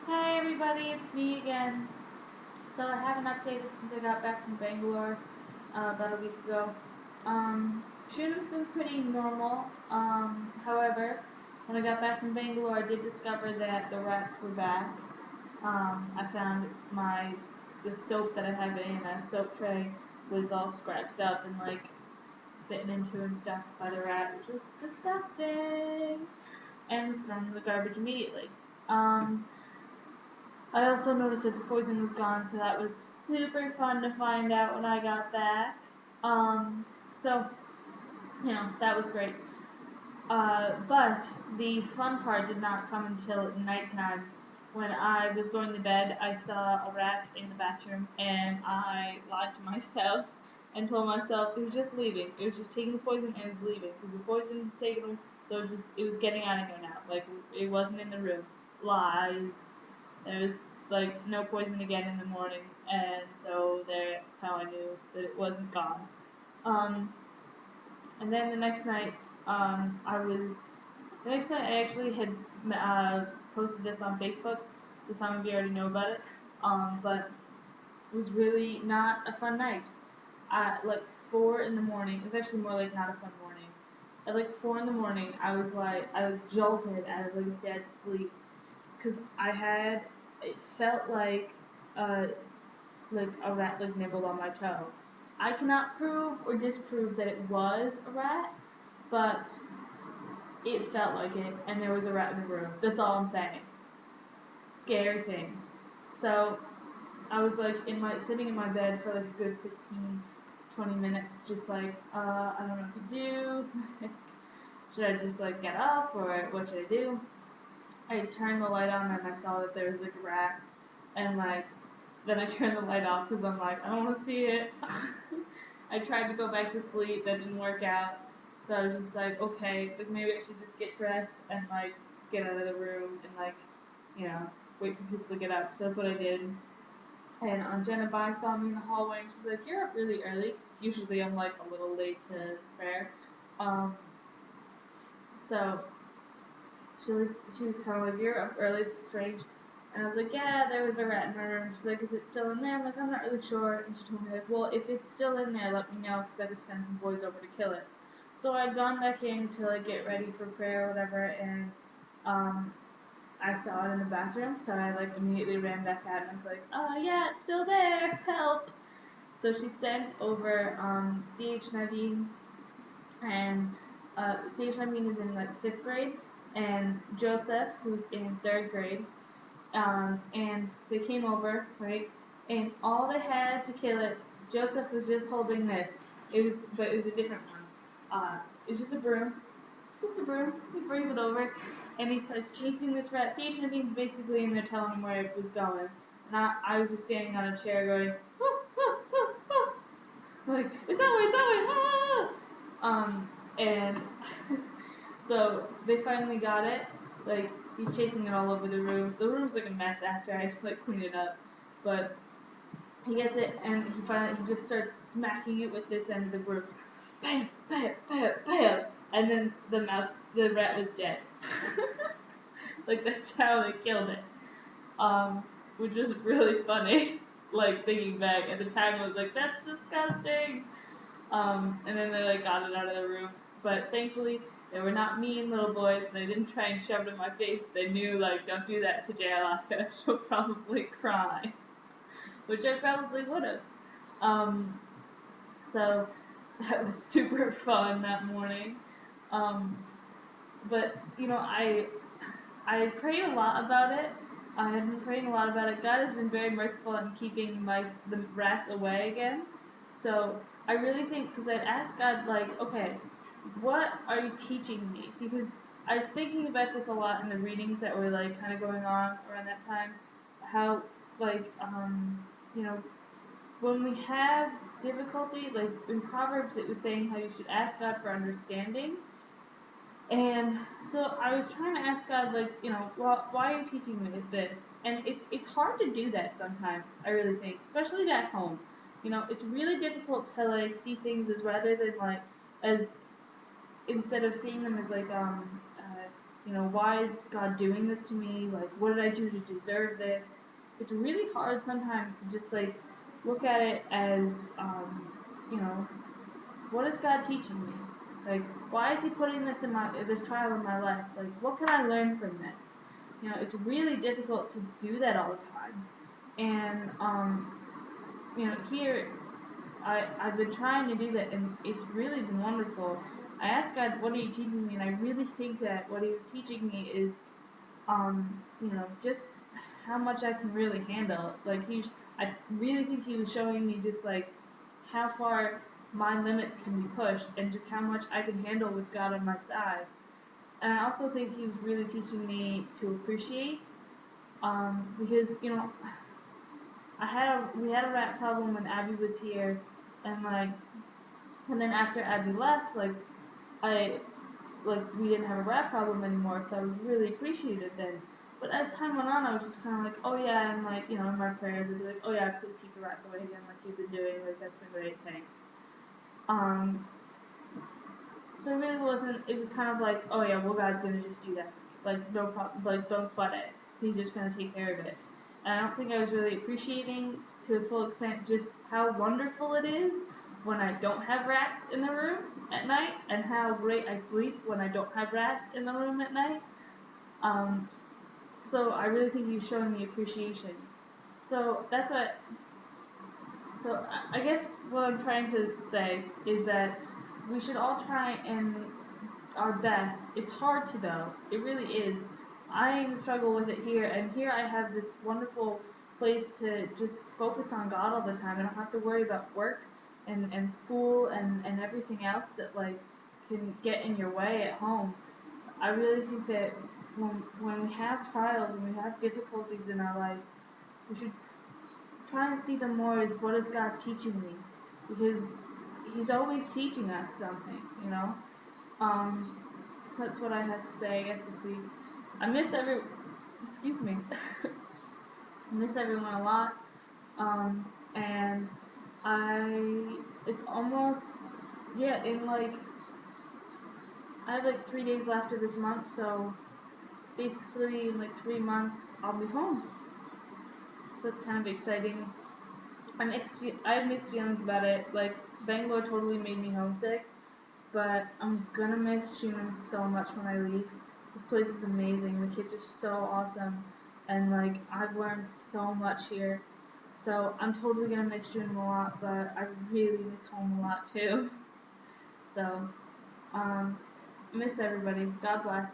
Hey everybody, it's me again. So I haven't updated since I got back from Bangalore about a week ago. Shooting's been pretty normal. However, when I got back from Bangalore, I did discover that the rats were back. I found the soap that I have in a soap tray was all scratched up and like bitten into and stuff by the rat, which was disgusting, and was thrown in the garbage immediately. Um, I also noticed that the poison was gone, so that was super fun to find out when I got back. Um, so, that was great. But the fun part did not come until nighttime. When I was going to bed, I saw a rat in the bathroom, and I lied to myself and told myself it was just leaving. It was just taking the poison and it was leaving because the poison was taken, so it was getting out of here now. Like it wasn't in the room. Lies. There was like no poison again in the morning, and so that's how I knew that it wasn't gone. Um, and then the next night I actually had posted this on Facebook, so some of you already know about it. But it was really not a fun night. At like 4 in the morning, it's actually more like not a fun morning. At like 4 in the morning, I was jolted out of like a dead sleep because it felt uh, like a rat like nibbled on my toe. I cannot prove or disprove that it was a rat, but it felt like it, and there was a rat in the room. That's all I'm saying. Scary things. So I was like sitting in my bed for like a good 15, 20 minutes, just like I don't know what to do. Should I just like get up or what should I do? I turned the light on and I saw that there was like a rat, and like then I turned the light off because I'm like I don't want to see it. I tried to go back to sleep, that didn't work out. So I was just like, okay, like maybe I should just get dressed and like get out of the room and like, you know, wait for people to get up. So that's what I did. And Jenna Bai saw me in the hallway and she's like, "You're up really early." 'Cause usually I'm like a little late to prayer. Um, so she she was kind of like, "You're up early. It's strange." And I was like, "Yeah, there was a rat in my room." She's like, "Is it still in there?" I'm like, "I'm not really sure." And she told me like, "Well, if it's still in there, let me know because I could send some boys over to kill it." So I'd gone back in to like get ready for prayer or whatever, and um, I saw it in the bathroom. So I like immediately ran back out and I was like, "Oh yeah, it's still there. Help!" So she sent over CH Naveen, and CH Naveen is in like 5th grade, and Joseph, who's in 3rd grade, and they came over, right? And all they had to kill it, Joseph was just holding this. But it was a different one. It was just a broom. He brings it over, and he starts chasing this rat. CH Naveen's basically in there telling him where it was going, and I was just standing on a chair going, woo, woo, woo, woo. Like it's that way, it's that way. Ah! And so they finally got it. Like he's chasing it all over the room. The room's like a mess after I had to like clean it up, but he gets it and he just starts smacking it with this end of the broom. Bam, bam, bam, bam, and then the rat was dead. Like that's how they killed it. Um, which was really funny. Like thinking back at the time, I was like, "That's disgusting." And then they like got it out of the room. But thankfully, they were not mean little boys. They didn't try and shove it in my face. They knew like, don't do that to Jayalaka. She'll probably cry, which I probably would have. Um, so that was super fun that morning. Um, but I prayed a lot about it. I have been praying a lot about it. God has been very merciful in keeping the rats away again. So I really think because I'd asked God like, okay, what are you teaching me? Because I was thinking about this a lot in the readings that were like kind of going on around that time. How like you know when we have difficulty, like in Proverbs, it was saying how you should ask God for understanding. And so I was trying to ask God, like, well, why are you teaching me this? And it's hard to do that sometimes. I really think, especially back home. It's really difficult to like see things as rather than like as instead of seeing them as like why is God doing this to me? Like, what did I do to deserve this? It's really hard sometimes to just like look at it as, you know, what is God teaching me? Like, why is He putting this trial in my life? Like, what can I learn from this? It's really difficult to do that all the time. And here I've been trying to do that, and it's really been wonderful. I asked God, "What are you teaching me?" And I really think that what He was teaching me is, just how much I can really handle. I really think He was showing me just like how far my limits can be pushed, and just how much I can handle with God on my side. And I also think He was really teaching me to appreciate, because we had a rat problem when Abby was here, and and then after Abby left, I we didn't have a rat problem anymore, so I was really appreciative then. But as time went on, I was just kind of like, oh yeah, and in my prayers, I'd be like, oh yeah, please keep the rats away again, like you've been doing, like that's been great, thanks. Um, so it really wasn't. It was kind of like, oh yeah, well God's gonna just do that for me, like no problem, like don't sweat it. He's just gonna take care of it. And I don't think I was really appreciating to a full extent just how wonderful it is when I don't have rats in the room at night, and how great I sleep when I don't have rats in the room at night. Um, so I really think he's showing me appreciation. So that's what. So I guess what I'm trying to say is that we should all try and our best. It's hard to though. It really is. I even struggle with it here, and here I have this wonderful place to just focus on God all the time. I don't have to worry about work and school and everything else that can get in your way at home. I really think that when we have trials and we have difficulties in our life, we should try and see them more as what is God teaching me, because He's always teaching us something. Um, that's what I had to say, I guess, this week. I miss every, excuse me, I miss everyone a lot. And it's almost, yeah, I have 3 days left of this month, so basically in 3 months I'll be home. So it's kind of exciting. I have mixed feelings about it. Bangalore totally made me homesick, but I'm gonna miss Schumann so much when I leave. This place is amazing. The kids are so awesome, and I've learned so much here. So I'm totally gonna miss Schumann a lot, but I really miss home a lot too. So, miss everybody. God bless.